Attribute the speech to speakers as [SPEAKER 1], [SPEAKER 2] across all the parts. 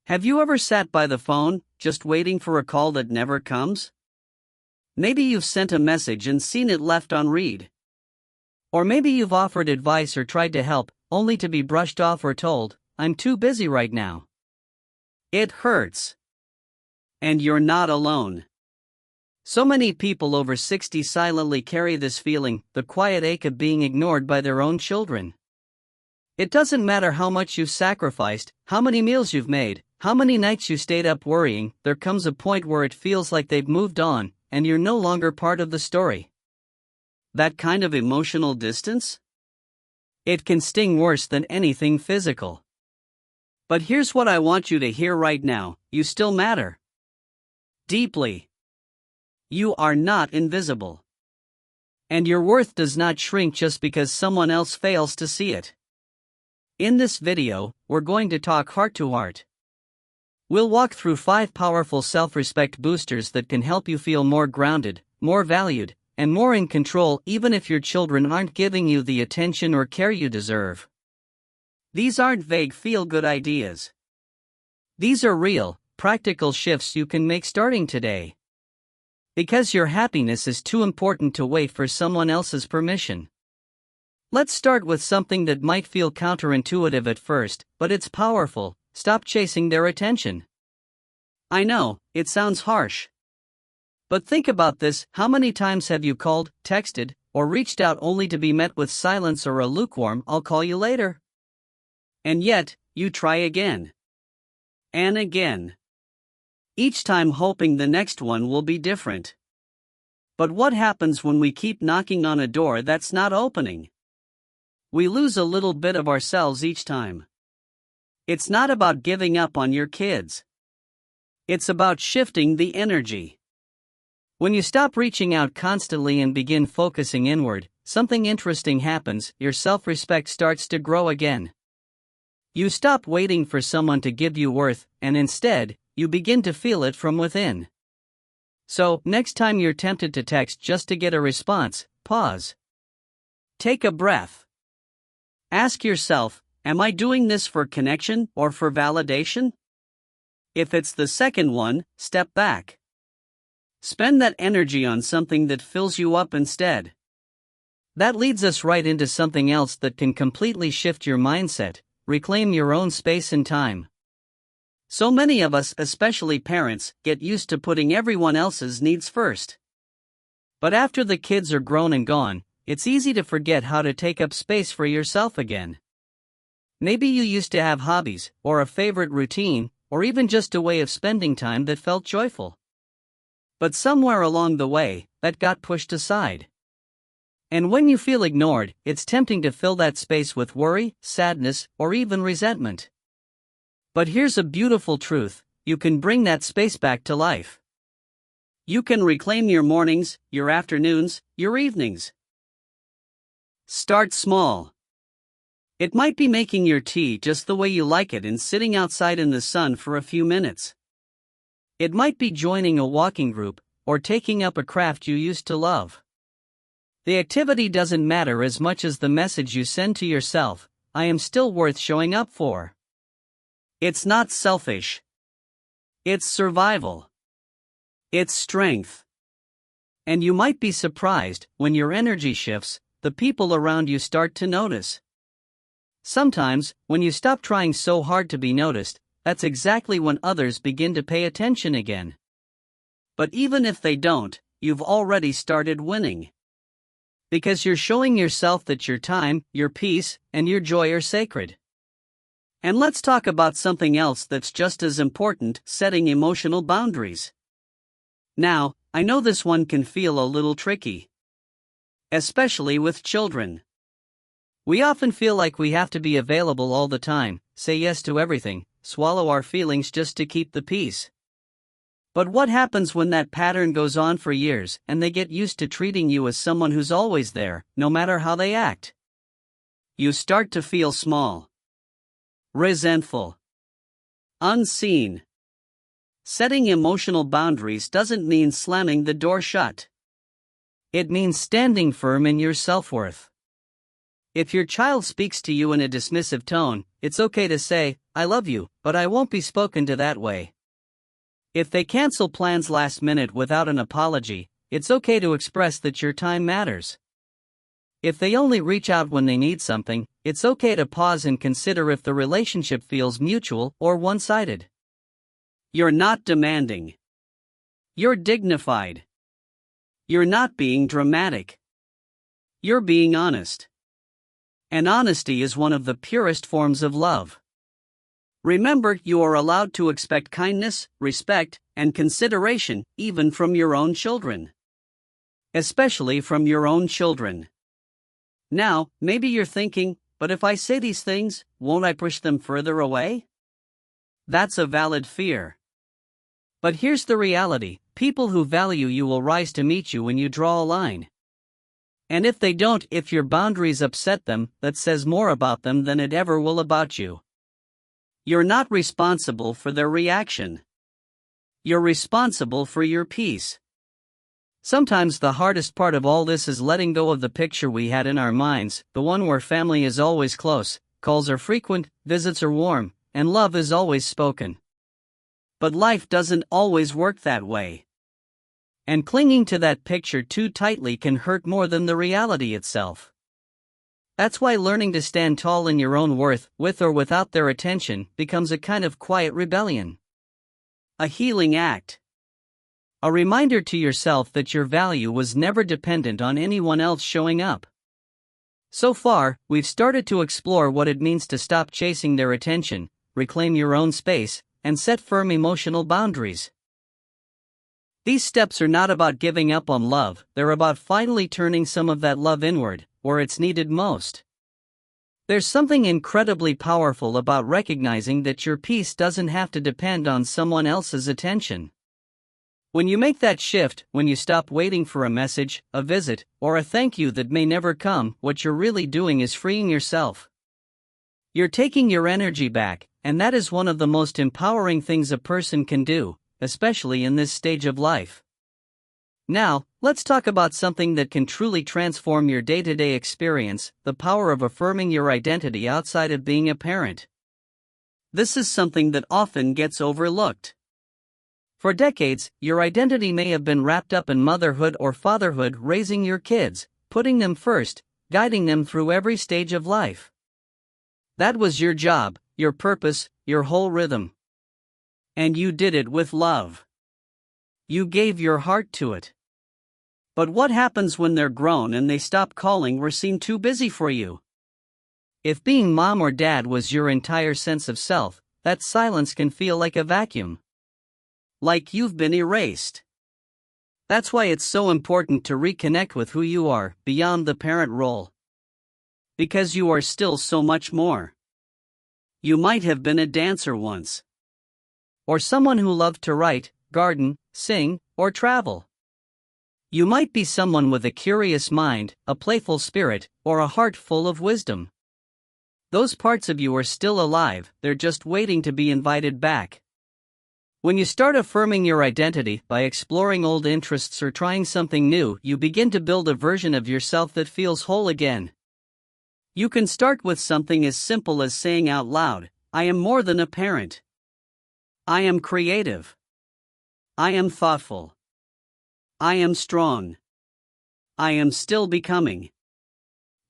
[SPEAKER 1] Have you ever sat by the phone, just waiting for a call that never comes? Maybe you've sent a message and seen it left on read. Or maybe you've offered advice or tried to help, only to be brushed off or told, "I'm too busy right now." It hurts. And you're not alone. So many people over 60 silently carry this feeling, the quiet ache of being ignored by their own children. It doesn't matter how much you've sacrificed, how many meals you've made, how many nights you stayed up worrying, there comes a point where it feels like they've moved on, and you're no longer part of the story. That kind of emotional distance? It can sting worse than anything physical. But here's what I want you to hear right now: you still matter. Deeply. You are not invisible. And your worth does not shrink just because someone else fails to see it. In this video, we're going to talk heart to heart. We'll walk through 5 powerful self-respect boosters that can help you feel more grounded, more valued, and more in control even if your children aren't giving you the attention or care you deserve. These aren't vague feel-good ideas. These are real, practical shifts you can make starting today. Because your happiness is too important to wait for someone else's permission. Let's start with something that might feel counterintuitive at first, but it's powerful: stop chasing their attention. I know, it sounds harsh. But think about this: how many times have you called, texted, or reached out only to be met with silence or a lukewarm "I'll call you later"? And yet, you try again. And again. Each time hoping the next one will be different. But what happens when we keep knocking on a door that's not opening? We lose a little bit of ourselves each time. It's not about giving up on your kids. It's about shifting the energy. When you stop reaching out constantly and begin focusing inward, something interesting happens: your self-respect starts to grow again. You stop waiting for someone to give you worth, and instead, you begin to feel it from within. So, next time you're tempted to text just to get a response, pause. Take a breath. Ask yourself, am I doing this for connection or for validation? If it's the second one, step back. Spend that energy on something that fills you up instead. That leads us right into something else that can completely shift your mindset: reclaim your own space and time. So many of us, especially parents, get used to putting everyone else's needs first. But after the kids are grown and gone, it's easy to forget how to take up space for yourself again. Maybe you used to have hobbies, or a favorite routine, or even just a way of spending time that felt joyful. But somewhere along the way, that got pushed aside. And when you feel ignored, it's tempting to fill that space with worry, sadness, or even resentment. But here's a beautiful truth: you can bring that space back to life. You can reclaim your mornings, your afternoons, your evenings. Start small. It might be making your tea just the way you like it and sitting outside in the sun for a few minutes. It might be joining a walking group, or taking up a craft you used to love. The activity doesn't matter as much as the message you send to yourself: I am still worth showing up for. It's not selfish. It's survival. It's strength. And you might be surprised, when your energy shifts, the people around you start to notice. Sometimes, when you stop trying so hard to be noticed, that's exactly when others begin to pay attention again. But even if they don't, you've already started winning. Because you're showing yourself that your time, your peace, and your joy are sacred. And let's talk about something else that's just as important: setting emotional boundaries. Now, I know this one can feel a little tricky. Especially with children. We often feel like we have to be available all the time, say yes to everything, swallow our feelings just to keep the peace. But what happens when that pattern goes on for years and they get used to treating you as someone who's always there, no matter how they act? You start to feel small. Resentful. Unseen. Setting emotional boundaries doesn't mean slamming the door shut. It means standing firm in your self-worth. If your child speaks to you in a dismissive tone, it's okay to say, "I love you, but I won't be spoken to that way." If they cancel plans last minute without an apology, it's okay to express that your time matters. If they only reach out when they need something, it's okay to pause and consider if the relationship feels mutual or one-sided. You're not demanding. You're dignified. You're not being dramatic. You're being honest. And honesty is one of the purest forms of love. Remember, you are allowed to expect kindness, respect, and consideration even from your own children. Especially from your own children. Now, maybe you're thinking, but if I say these things, won't I push them further away? That's a valid fear. But here's the reality: people who value you will rise to meet you when you draw a line. And if they don't, if your boundaries upset them, that says more about them than it ever will about you. You're not responsible for their reaction. You're responsible for your peace. Sometimes the hardest part of all this is letting go of the picture we had in our minds, the one where family is always close, calls are frequent, visits are warm, and love is always spoken. But life doesn't always work that way. And clinging to that picture too tightly can hurt more than the reality itself. That's why learning to stand tall in your own worth, with or without their attention, becomes a kind of quiet rebellion. A healing act. A reminder to yourself that your value was never dependent on anyone else showing up. So far, we've started to explore what it means to stop chasing their attention, reclaim your own space, and set firm emotional boundaries. These steps are not about giving up on love, they're about finally turning some of that love inward, where it's needed most. There's something incredibly powerful about recognizing that your peace doesn't have to depend on someone else's attention. When you make that shift, when you stop waiting for a message, a visit, or a thank you that may never come, what you're really doing is freeing yourself. You're taking your energy back, and that is one of the most empowering things a person can do, especially in this stage of life. Now, let's talk about something that can truly transform your day-to-day experience: the power of affirming your identity outside of being a parent. This is something that often gets overlooked. For decades, your identity may have been wrapped up in motherhood or fatherhood, raising your kids, putting them first, guiding them through every stage of life. That was your job, your purpose, your whole rhythm. And you did it with love. You gave your heart to it. But what happens when they're grown and they stop calling or seem too busy for you? If being mom or dad was your entire sense of self, that silence can feel like a vacuum. Like you've been erased. That's why it's so important to reconnect with who you are, beyond the parent role. Because you are still so much more. You might have been a dancer once. Or someone who loved to write, garden, sing, or travel. You might be someone with a curious mind, a playful spirit, or a heart full of wisdom. Those parts of you are still alive, they're just waiting to be invited back. When you start affirming your identity by exploring old interests or trying something new, you begin to build a version of yourself that feels whole again. You can start with something as simple as saying out loud, "I am more than a parent. I am creative. I am thoughtful. I am strong. I am still becoming."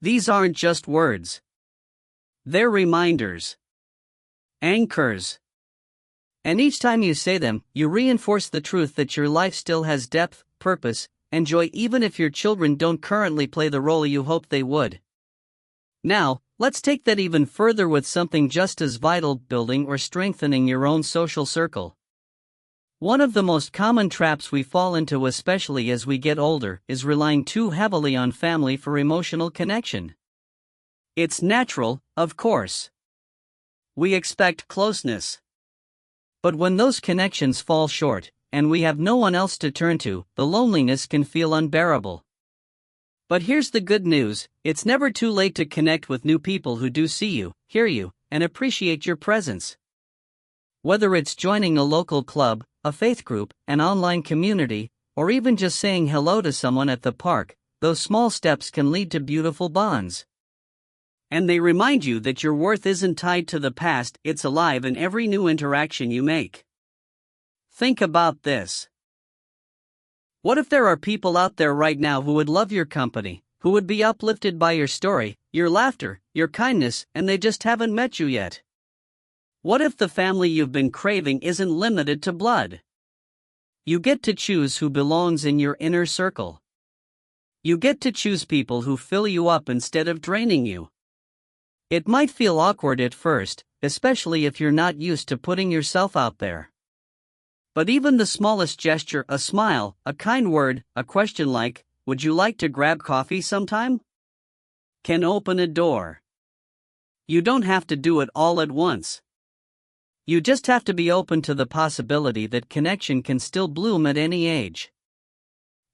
[SPEAKER 1] These aren't just words. They're reminders. Anchors. And each time you say them, you reinforce the truth that your life still has depth, purpose, and joy, even if your children don't currently play the role you hoped they would. Now, let's take that even further with something just as vital: building or strengthening your own social circle. One of the most common traps we fall into, especially as we get older, is relying too heavily on family for emotional connection. It's natural, of course. We expect closeness. But when those connections fall short, and we have no one else to turn to, the loneliness can feel unbearable. But here's the good news: it's never too late to connect with new people who do see you, hear you, and appreciate your presence. Whether it's joining a local club, a faith group, an online community, or even just saying hello to someone at the park, those small steps can lead to beautiful bonds. And they remind you that your worth isn't tied to the past, it's alive in every new interaction you make. Think about this. What if there are people out there right now who would love your company, who would be uplifted by your story, your laughter, your kindness, and they just haven't met you yet? What if the family you've been craving isn't limited to blood? You get to choose who belongs in your inner circle. You get to choose people who fill you up instead of draining you. It might feel awkward at first, especially if you're not used to putting yourself out there. But even the smallest gesture, a smile, a kind word, a question like, "Would you like to grab coffee sometime?" can open a door. You don't have to do it all at once. You just have to be open to the possibility that connection can still bloom at any age.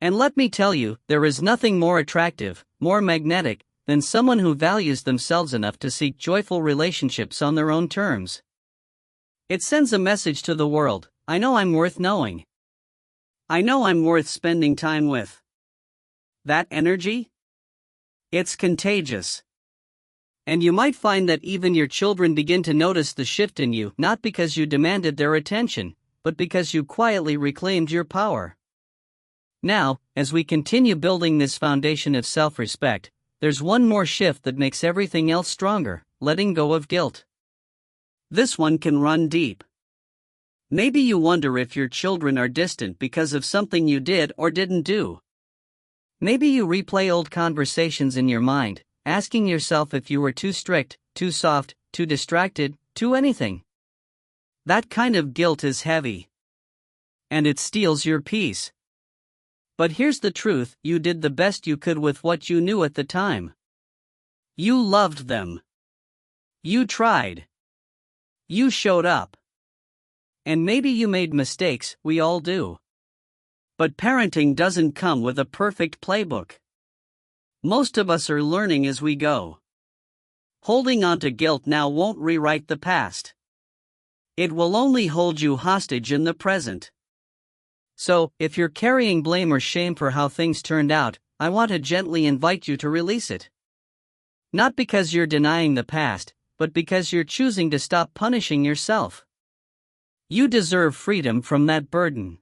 [SPEAKER 1] And let me tell you, there is nothing more attractive, more magnetic, than someone who values themselves enough to seek joyful relationships on their own terms. It sends a message to the world: I know I'm worth knowing. I know I'm worth spending time with. That energy? It's contagious. And you might find that even your children begin to notice the shift in you, not because you demanded their attention, but because you quietly reclaimed your power. Now, as we continue building this foundation of self-respect, there's one more shift that makes everything else stronger: letting go of guilt. This one can run deep. Maybe you wonder if your children are distant because of something you did or didn't do. Maybe you replay old conversations in your mind, asking yourself if you were too strict, too soft, too distracted, too anything. That kind of guilt is heavy. And it steals your peace. But here's the truth: you did the best you could with what you knew at the time. You loved them. You tried. You showed up. And maybe you made mistakes, we all do. But parenting doesn't come with a perfect playbook. Most of us are learning as we go. Holding on to guilt now won't rewrite the past. It will only hold you hostage in the present. So, if you're carrying blame or shame for how things turned out, I want to gently invite you to release it. Not because you're denying the past, but because you're choosing to stop punishing yourself. You deserve freedom from that burden.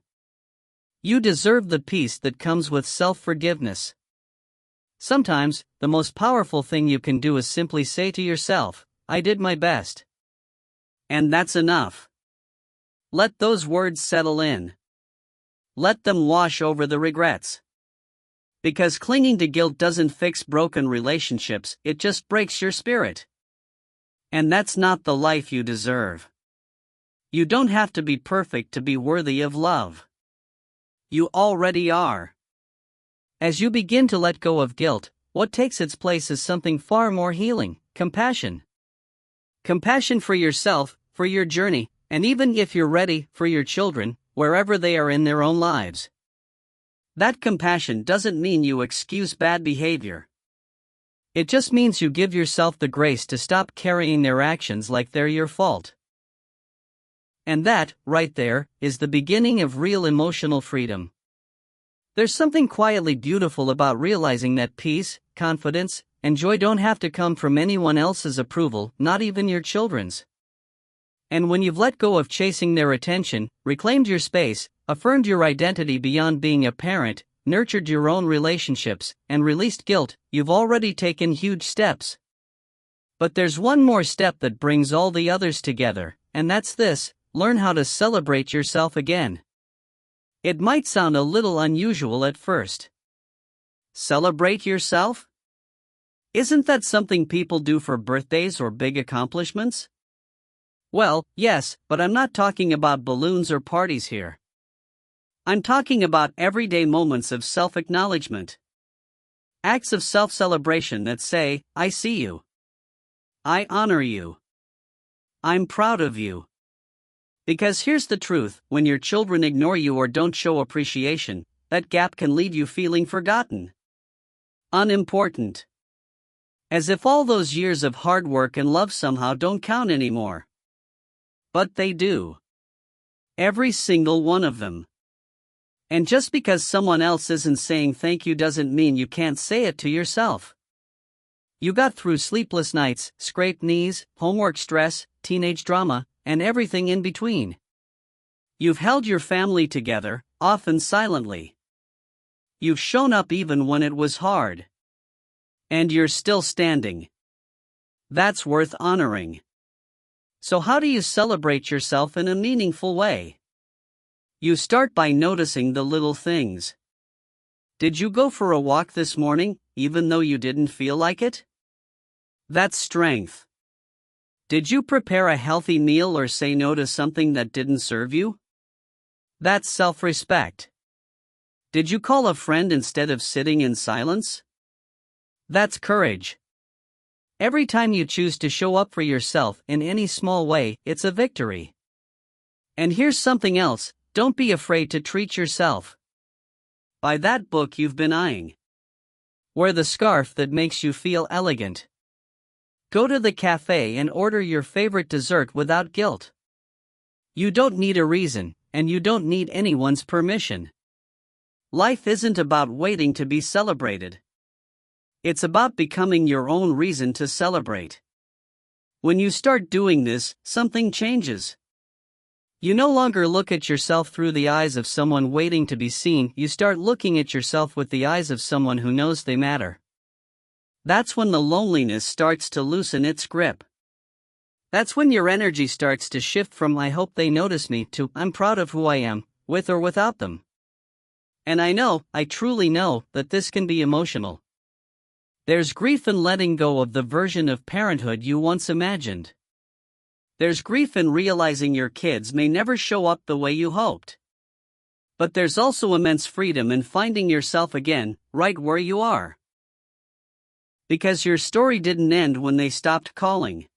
[SPEAKER 1] You deserve the peace that comes with self-forgiveness. Sometimes, the most powerful thing you can do is simply say to yourself, "I did my best." And that's enough. Let those words settle in. Let them wash over the regrets. Because clinging to guilt doesn't fix broken relationships, it just breaks your spirit. And that's not the life you deserve. You don't have to be perfect to be worthy of love. You already are. As you begin to let go of guilt, what takes its place is something far more healing: compassion. Compassion for yourself, for your journey, and even if you're ready, for your children, wherever they are in their own lives. That compassion doesn't mean you excuse bad behavior. It just means you give yourself the grace to stop carrying their actions like they're your fault. And that, right there, is the beginning of real emotional freedom. There's something quietly beautiful about realizing that peace, confidence, and joy don't have to come from anyone else's approval, not even your children's. And when you've let go of chasing their attention, reclaimed your space, affirmed your identity beyond being a parent, nurtured your own relationships, and released guilt, you've already taken huge steps. But there's one more step that brings all the others together, and that's this: learn how to celebrate yourself again. It might sound a little unusual at first. Celebrate yourself? Isn't that something people do for birthdays or big accomplishments? Well, yes, but I'm not talking about balloons or parties here. I'm talking about everyday moments of self-acknowledgement. Acts of self-celebration that say, "I see you. I honor you. I'm proud of you." Because here's the truth: when your children ignore you or don't show appreciation, that gap can leave you feeling forgotten. Unimportant. As if all those years of hard work and love somehow don't count anymore. But they do. Every single one of them. And just because someone else isn't saying thank you doesn't mean you can't say it to yourself. You got through sleepless nights, scraped knees, homework stress, teenage drama, and everything in between. You've held your family together, often silently. You've shown up even when it was hard. And you're still standing. That's worth honoring. So how do you celebrate yourself in a meaningful way? You start by noticing the little things. Did you go for a walk this morning, even though you didn't feel like it? That's strength. Did you prepare a healthy meal or say no to something that didn't serve you? That's self-respect. Did you call a friend instead of sitting in silence? That's courage. Every time you choose to show up for yourself in any small way, it's a victory. And here's something else, don't be afraid to treat yourself. Buy that book you've been eyeing. Wear the scarf that makes you feel elegant. Go to the cafe and order your favorite dessert without guilt. You don't need a reason, and you don't need anyone's permission. Life isn't about waiting to be celebrated. It's about becoming your own reason to celebrate. When you start doing this, something changes. You no longer look at yourself through the eyes of someone waiting to be seen, you start looking at yourself with the eyes of someone who knows they matter. That's when the loneliness starts to loosen its grip. That's when your energy starts to shift from "I hope they notice me" to "I'm proud of who I am, with or without them." And I truly know, that this can be emotional. There's grief in letting go of the version of parenthood you once imagined. There's grief in realizing your kids may never show up the way you hoped. But there's also immense freedom in finding yourself again, right where you are. Because your story didn't end when they stopped calling.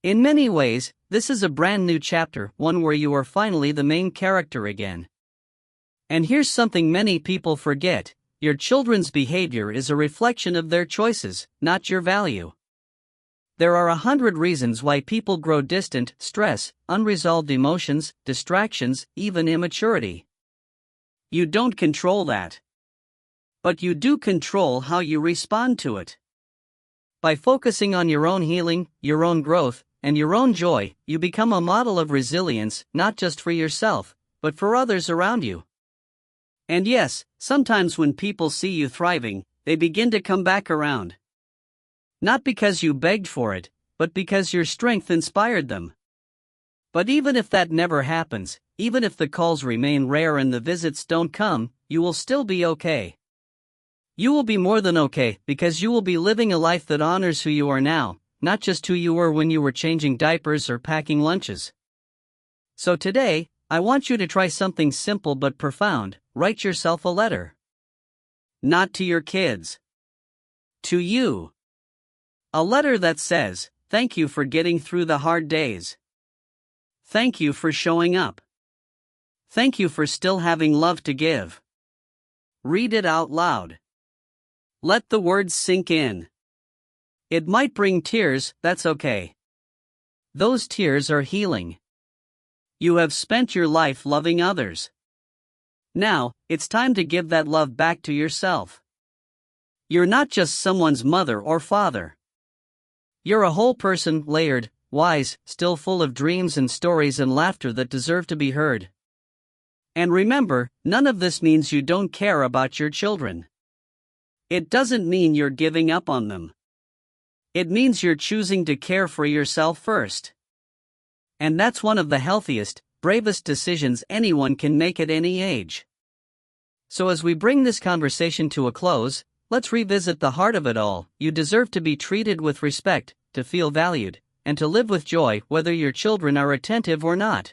[SPEAKER 1] In many ways, this is a brand new chapter, one where you are finally the main character again. And here's something many people forget: your children's behavior is a reflection of their choices, not your value. There are 100 reasons why people grow distant: stress, unresolved emotions, distractions, even immaturity. You don't control that. But you do control how you respond to it. By focusing on your own healing, your own growth, and your own joy, you become a model of resilience, not just for yourself, but for others around you. And yes, sometimes when people see you thriving, they begin to come back around. Not because you begged for it, but because your strength inspired them. But even if that never happens, even if the calls remain rare and the visits don't come, you will still be okay. You will be more than okay, because you will be living a life that honors who you are now, not just who you were when you were changing diapers or packing lunches. So today, I want you to try something simple but profound: write yourself a letter. Not to your kids. To you. A letter that says, "Thank you for getting through the hard days. Thank you for showing up. Thank you for still having love to give." Read it out loud. Let the words sink in. It might bring tears, that's okay. Those tears are healing. You have spent your life loving others. Now, it's time to give that love back to yourself. You're not just someone's mother or father. You're a whole person, layered, wise, still full of dreams and stories and laughter that deserve to be heard. And remember, none of this means you don't care about your children. It doesn't mean you're giving up on them. It means you're choosing to care for yourself first. And that's one of the healthiest, bravest decisions anyone can make at any age. So as we bring this conversation to a close, let's revisit the heart of it all. You deserve to be treated with respect, to feel valued, and to live with joy, whether your children are attentive or not.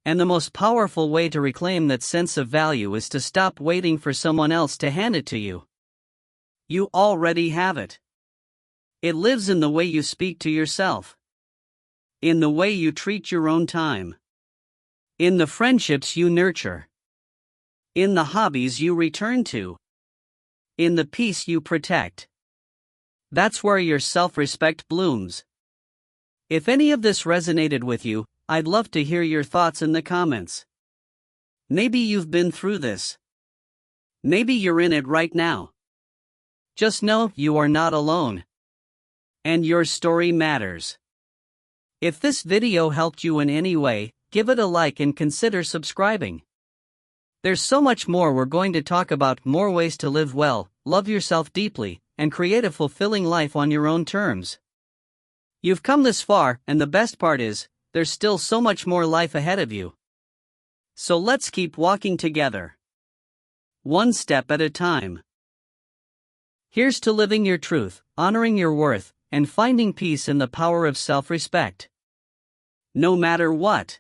[SPEAKER 1] And the most powerful way to reclaim that sense of value is to stop waiting for someone else to hand it to you. You already have it. It lives in the way you speak to yourself. In the way you treat your own time. In the friendships you nurture. In the hobbies you return to. In the peace you protect. That's where your self-respect blooms. If any of this resonated with you, I'd love to hear your thoughts in the comments. Maybe you've been through this. Maybe you're in it right now. Just know you are not alone. And your story matters. If this video helped you in any way, give it a like and consider subscribing. There's so much more we're going to talk about, more ways to live well, love yourself deeply, and create a fulfilling life on your own terms. You've come this far, and the best part is, there's still so much more life ahead of you. So let's keep walking together. One step at a time. Here's to living your truth, honoring your worth, and finding peace in the power of self-respect. No matter what.